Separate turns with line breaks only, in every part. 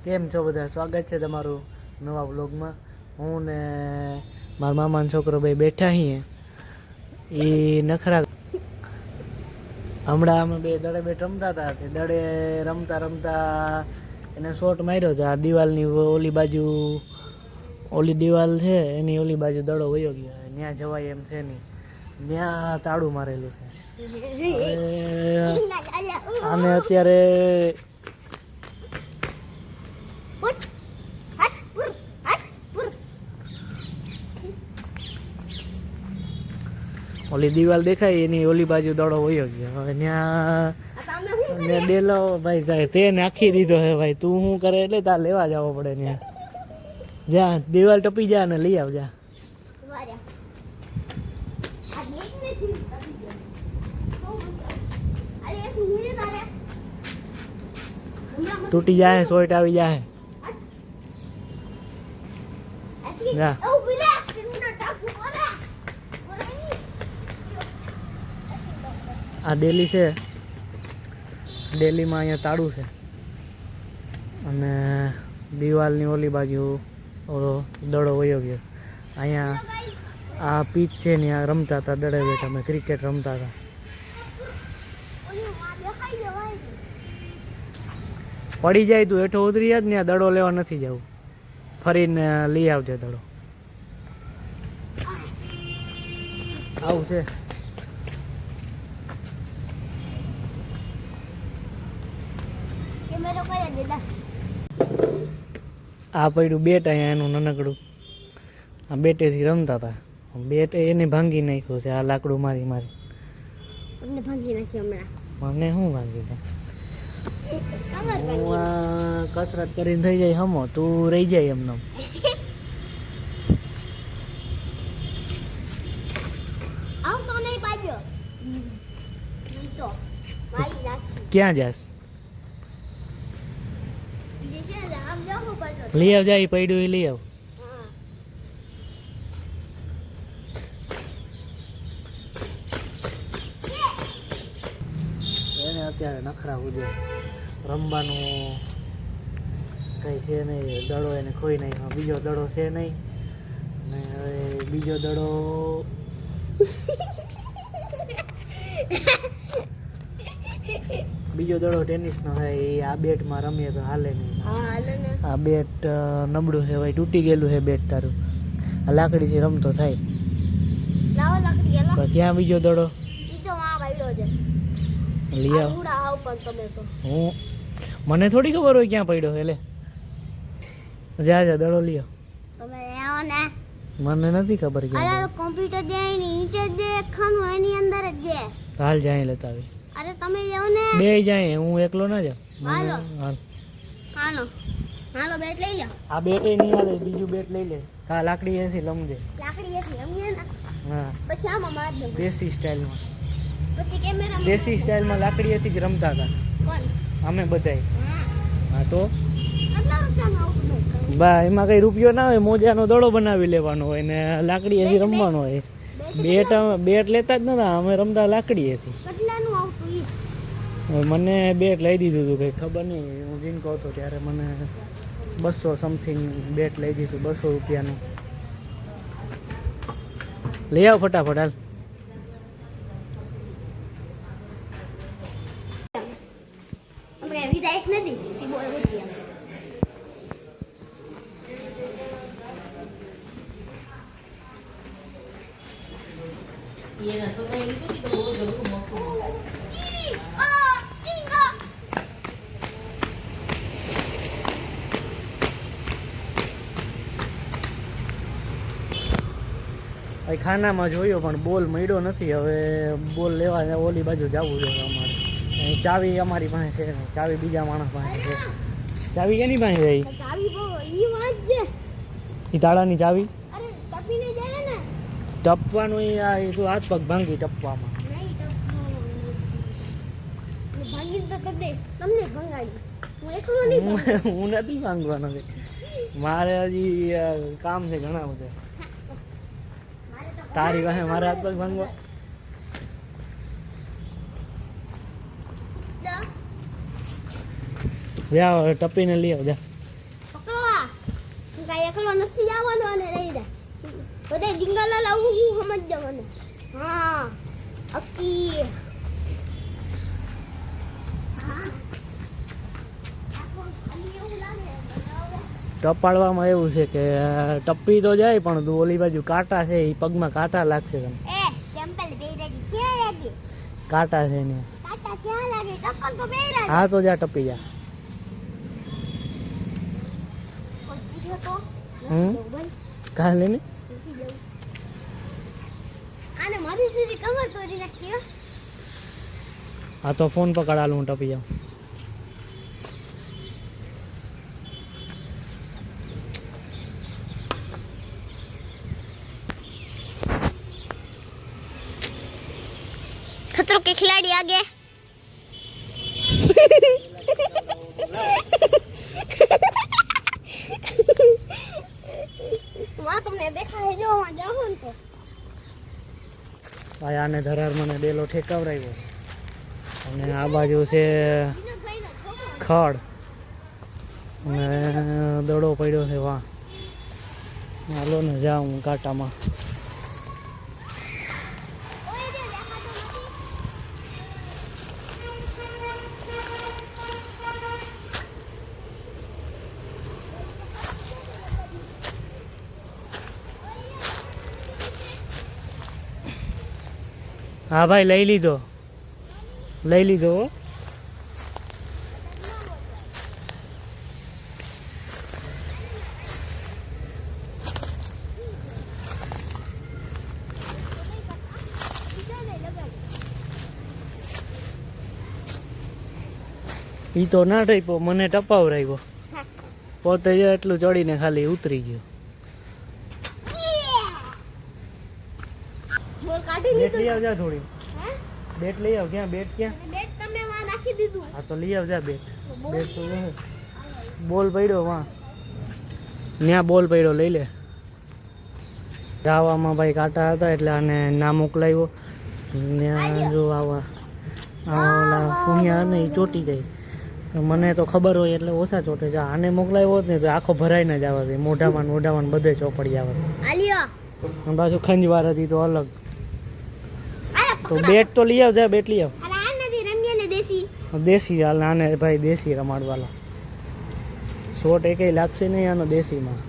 કેમ છો બધા? સ્વાગત છે તમારું નવા વ્લોગમાં. હું ને મારા મામાનો છોકરો ભાઈ બેઠા છીએ. એ નખરા હમણાં અમે બે દડે બેટ રમતા હતા. તે દડે રમતા રમતા એને શોટ માર્યો છે. આ દિવાલની ઓલી બાજુ ઓલી દિવાલ છે એની ઓલી બાજુ દડો વયો ગયો. ત્યાં જવાય એમ છે નહીં, ત્યાં તાળું મારેલું છે. આને અત્યારે ઓલી દિવાલ દેખાય એની ઓલી બાજુ દડો વયો ગયો. હવે ત્યાં ડેલો ભાઈ જાય તે નાખી દીધો હે ભાઈ. તું શું કરે એટલે તાર લેવા જવો પડે ત્યાં. જા દિવાલ ટપી જા ને લઈ આવજા. તૂટી જાય, સોઈટ આવી જાય. જા આ ડેલી છે. ડેલીમાં અહીંયા તાળું છે અને દિવાલની ઓલી બાજુ ઓલો દડો વયો ગયો. અહીંયા આ પીચ છે ને આ રમતા હતા દડે બેઠા. અમે ક્રિકેટ રમતા હતા. પડી જાય તું હેઠો ઉતરી જાય ને દડો લેવા નથી જવું. ફરીને લઈ આવજે દડો. આવું છે. આ પડ્યું બેટ અહીંયા એનું નાનકડું. આ બેટેથી રમતા હતા. બેટ એને ભાંગી નાખ્યું છે. આ લાકડું મારી મારી
ભાંગી નાખ્યું હમણાં.
મને શું ભાંગી દે? હું આ કસરત કરીને થઈ જાય હમો, તું રહી જાય એમને. ક્યાં જાસ? લઈ આવ. જાય પડ્યું એ લઈ આવ. એને અત્યારે નખરા ઉજે રમવાનું કઈ છે નહીં. દડો એને ખોઈ નાખ્યો. બીજો દડો છે નહીં ને હવે બીજો દડો ટેનિસનો થાય. એ આ બેટમાં રમીએ તો હાલે નહીં. આ બેટ નબળું છે ભાઈ, તૂટી ગયેલું છે બેટ તારું. આ લાકડીથી રમતો થાય. ક્યાં બીજો દડો? લઈ આવ. હું મને થોડી ખબર હોય ક્યાં પડ્યો. એટલે જા જા દડો લઈ આવ. મને નથી ખબર ક્યાં.
કોમ્પ્યુટર જે નીચે જે ખાનું એની અંદર જ જે.
હાલ જાય લેતા આવી.
અરે તમે જાઓ ને.
બે જાય, હું એકલો ના જાઉં.
હાલો હાલો હાલો બેટ લઈ લો.
આ બેટ નહીં હાલે, બીજું બેટ લઈ લે. હા લાકડી એથી લમજે.
લાકડી એથી લમીએ ને.
હા
પછી આમાં માર દો
દેશી સ્ટાઇલમાં.
પછી કેમેરા
દેશી સ્ટાઇલમાં લાકડી એથી જ રમતા હતા
કોણ?
અમે બધાય. હા તો
કેટલા રૂપિયાનો આઉટડોર?
બા એમાં કઈ રૂપિયો ના હોય. મોજાનો દડો બનાવી લેવાનો હોય ને લાકડી એથી રમવાનો હોય. બેટ લેતા જ નતા અમે, રમતા લાકડી એથી.
કેટલાનું આવતું ઈ?
મને બેટ લઈ દીધું હતું કઈ ખબર નહીં. હું જીનકો હતો ત્યારે મને 200 સમથિંગ બેટ લઈ દીધું. 200 રૂપિયાનું. લઈ આવ ફટાફટ હાલ.
આપણે વિધાયક નથી તી બોલ બોલી.
ये ना तो कहीं तो नहीं तो वो जरूर मौका
ખાનામાં જોયો પણ બોલ મળ્યો નથી. હવે બોલ લેવા ઓલી બાજુ જવું જોઈએ અમારે. ચાવી અમારી પાસે છે નહીં. ચાવી બીજા માણસ પાસે છે. ચાવી કેની પાસે રહી?
ચાવી બો ઈ વાત છે.
ઈ તાળાની ચાવી.
અરે ટપીને જાય ને.
ટપવાનું ઈ તું હાથ પગ ભાંગી ટપવામાં.
નહીં ટપવાનું. ભાંગી તો તમને ભંગાડી. હું એકલો નહીં.
હું નથી ભાંગવાનો. મારે હજી કામ છે ઘણા બધા. તારી પાસે મારે હાથ પગ ભાંગવા. જા ટપીને લઈ આવ જા.
એકલો નથી જવાનો અને રહી જાય બધે ડીંગાલા લાવું હું સમજ જવાનો હા અક્કી હા એવું લાગે
ટપાડવામાં એવું છે કે ટપ્પી તો જાય પણ ઓલી બાજુ કાંટા છે એ પગમાં કાંટા લાગશે તને
એ ટેમ્પલ બેરાજી ક્યાં લાગે
કાંટા છે ને
કાટા ક્યાં લાગે ટપ્પલ તો બેરાજી
હા તો જા ટપી જા
કોઈ પૂછે તો
હમ કાલે ને
આને મારી દીદી કમર તોડી નાખી હો
હા તો ફોન પકડ હાલ હું ટપી જાઉં
खतरों के खिलाड़ी आ गए वहाँ तुमने देखा है जो वहाँ जाओ न तो
ભાઈ આને ધરાર મને ડેલો ઠેકાવરાવ્યો અને આ બાજુ છે ખડ અને દડો પડ્યો છે વાં હાલો ને જાઉં કાંટામાં હા ભાઈ લઈ લીધો હો. ઈ તો ના ટપ્યો મને ટપાવરાવ્યો પોતે જ એટલું ચડીને ખાલી ઉતરી ગયો
બોલ કાઢી
બેટ લઈ
લીધું
આવજા થોડી
હે
બેટ લઈ આવ ક્યાં બેટ ક્યાં
બેટ તમે વहाँ નાખી દીધું
હા તો લઈ આવજા બેટ બેટ તો બોલ પડ્યો વાં ત્યાં બોલ પડ્યો લઈ લે જાવામાં ભાઈ કાંટા હતા એટલે આને ના મોકલાવ્યો ત્યાં જો આવા ઓલા ફૂંયા ને એ ચોટી જાય તો મને તો ખબર હોય એટલે ઓછા ચોટે છે આને મોકલાવ્યો હોત ને તો આખો ભરાઈને જ આવે મોઢામાં બધે ચોપડી આવે
આલિયો
અને પાછું ખંજવાર હતી તો અલગ
અરે
તો બેટ તો લઈ આવ જા બેટ લઈ આવ
અરે આ નથી રમ્યા ને દેશી
દેશી હાલ આને ભાઈ દેશી રમાડવાલા શોટ એકેય લાગશે નહીં આનો દેશીમાં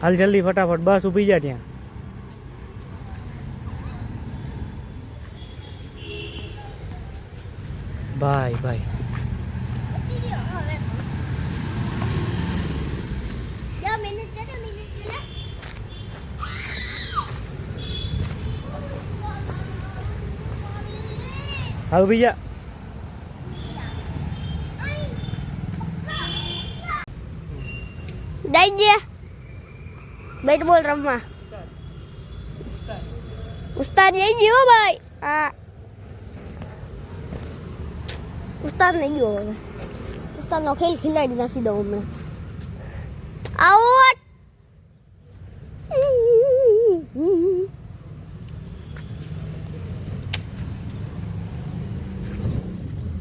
હાલ જલ્દી ફટાફટ બસ ઊભી જા ત્યાં ભાઈ ભાઈ હા ઊભી જા
દઈ દે બેટ બોલ રમવા ઉસ્તાદ નહીં ગયો ભાઈ હા ઉસ્તાદ નહીં ગયો હવે ઉસ્તાદનો ખેલ ખિલાડી નાખી દઉં હમણાં આઉટ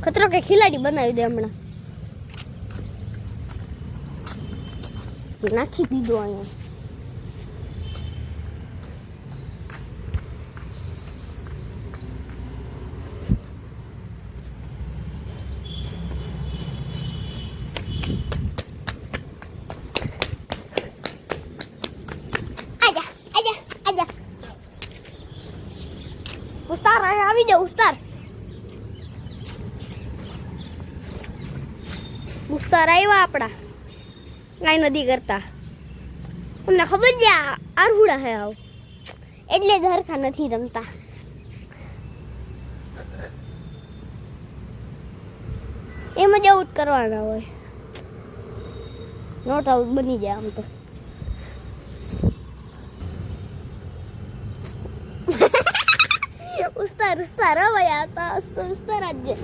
ખતરો કે ખિલાડી બનાવી દે હમણાં નાખી દીધો અહીંયા ઉસ્તાર આવી જાવ ઉસ્તાર આવ્યા આપણા કાંઈ નથી કરતા તમને ખબર છે આરહુડા હે આવ એટલે જ હરખા નથી રમતા એમ જ આઉટ કરવાના હોય નોટ આઉટ બની જાય આમ તો ઉસ્તાર હવે આવતા ઉસ્તાર જ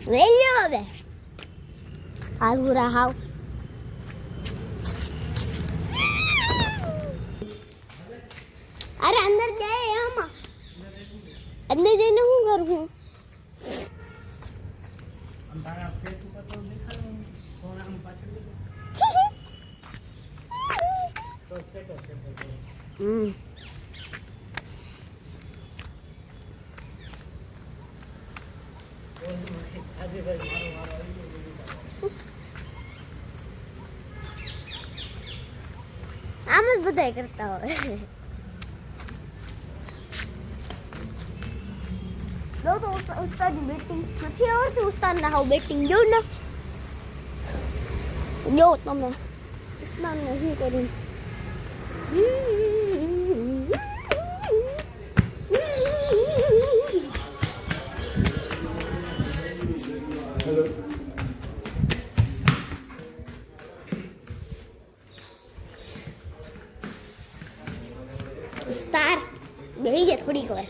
લઈ લો હવે આરહુડા હાવ અરે અંદર જાય આમાં અંદર જઈને શું કરું
આમ તારા ફેસ ઉપર તો દેખાડું ફોન આમ પાછળ દેખો તો સેટ આજે ભાઈ મારો આવી ગયો
આમ જ બધાય કરતા હોય તો ઉસ્તાદની બેટિંગ નથી આવડતી ઉસ્તાદના હાવ બેટિંગ જો ને જો તમે ઉસ્તાદને શું કર્યું ઉસ્તાદ બેહી જા થોડીક વાર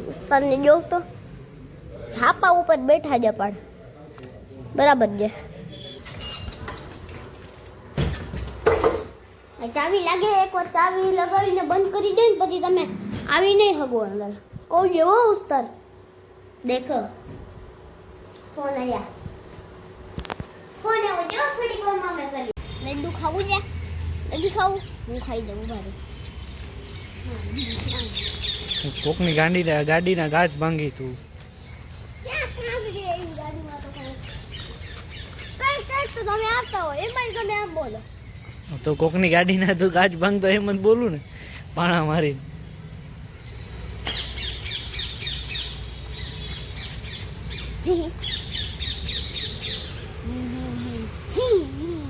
ઉસ્તાદને જો તો છાપા ઉપર બેઠા જ પણ બરાબર છે આ ચાવી લાગે એકવાર ચાવી લગાવીને બંધ કરી દે ને પછી તમે આવી નહીં હગો અંદર કહું જેવો ઉસ્તાદ દેખો ફોન આયા ફોન આવ્યો જો થોડી વાર મેં કરી લડ્ડુ ખાવું છે લડ્ડુ ખાવું હું ખાઈ જાઉં ભારે
કોકની ગાડીના ગાજ ભાંગી તું
ક્યાં કાંગડી આવી ગાડીમાં તો કઈ તો તમે આપતા હોય એમાં તમે આમ બોલો
તો કોકની ગાડીના તું ગાજ ભાંગતો એમ જ બોલું ને પાણા મારી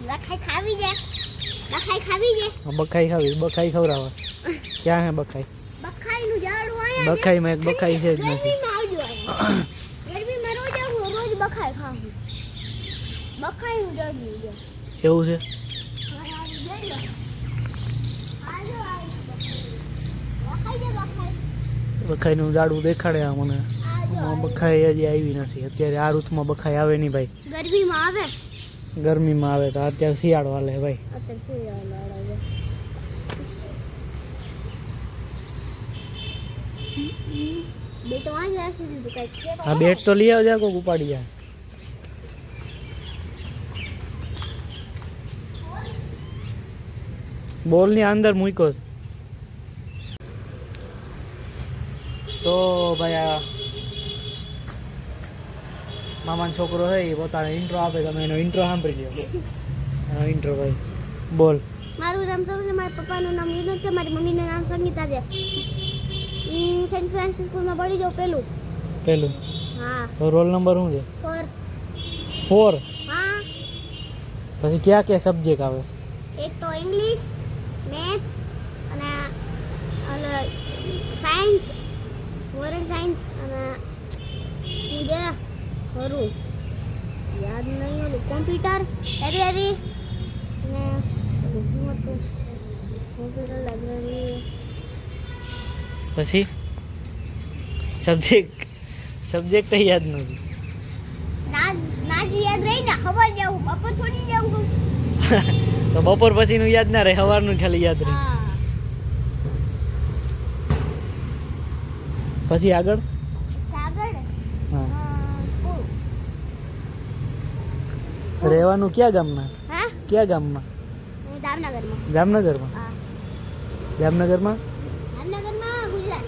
બખાઈ ખાવી છે બખાઈ ખાવી છે
બખાઈ ખાવી બખાઈ ખવડાવવા ક્યાં હે બખાઈ
બખાઈનું ઝાડું આયા
બખાઈમાં એક બખાઈ છે જ નથી
ગરમીમાં આવજો ગરમીમાં રોજ આવું રોજ બખાઈ ખાવું બખાઈનું ઝાડું છે
એવું છે બખાઈનું ઝાડું દેખાડે આ મને બખાઈ હજી આવી નથી અત્યારે આ ઋતુમાં બખાઈ આવે નહીં ભાઈ
ગરમીમાં આવે
ગરમીમાં આવે તો અત્યારે શિયાળો હાલે ભાઈ
બેટ વાંચ રાખી દીધું કઈક
હા બેટ તો લઈ આવજા કોક ઉપાડી જાય બોલ ની અંદર મૂક્યો તો ભાઈ આ મામાનો છોકરો છે એ પોતાનો ઇન્ટ્રો આપે તમે એનો ઇન્ટ્રો સાંભળી લો એનો ઇન્ટ્રો ભાઈ બોલ
મારું નામ સૌ છે મારા પપ્પાનું નામ વિનોદ છે મારી મમ્મીનું નામ સંગીતા છે સેન્ટ ફ્રાન્સિસ સ્કૂલમાં ભણી જાઉં
પેલું
હા
તો રોલ નંબર શું છે
4
4
હા
પછી ક્યાં ક્યાં સબ્જેક્ટ આવે
એક તો ઇંગ્લિશ મેથ્સ અને સાયન્સ મોરલ સાયન્સ અને જે ખરું યાદ નહીં ઓલું કોમ્પ્યુટર લાઇબ્રેરી અને કોમ્પ્યુટર લાઇબ્રેરી
પછી સબ્જેક્ટ યાદ નથી
ના જ યાદ રહી ને ખબર જાવું બપોર છોડી જાવું
તો બપોર પછીનું યાદ ના રહે સવારનું ખાલી યાદ રહે
હા
પછી આગળ
સાગર
હા
પૂરું.
રહેવાનું ક્યાં ગામમાં
હા
ક્યાં ગામમાં
હું દામનગરમાં
જામનગરમાં
હા
જામનગરમાં
જામનગરમાં ગુજરાત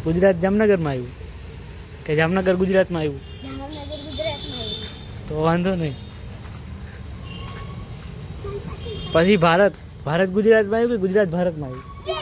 ગુજરાત જામનગરમાં આવ્યું કે જામનગર ગુજરાતમાં આવ્યું
જામનગર ગુજરાતમાં
તો વાંધો નહીં પછી ભારત ગુજરાતમાં આવ્યું કે ગુજરાત ભારતમાં આવ્યું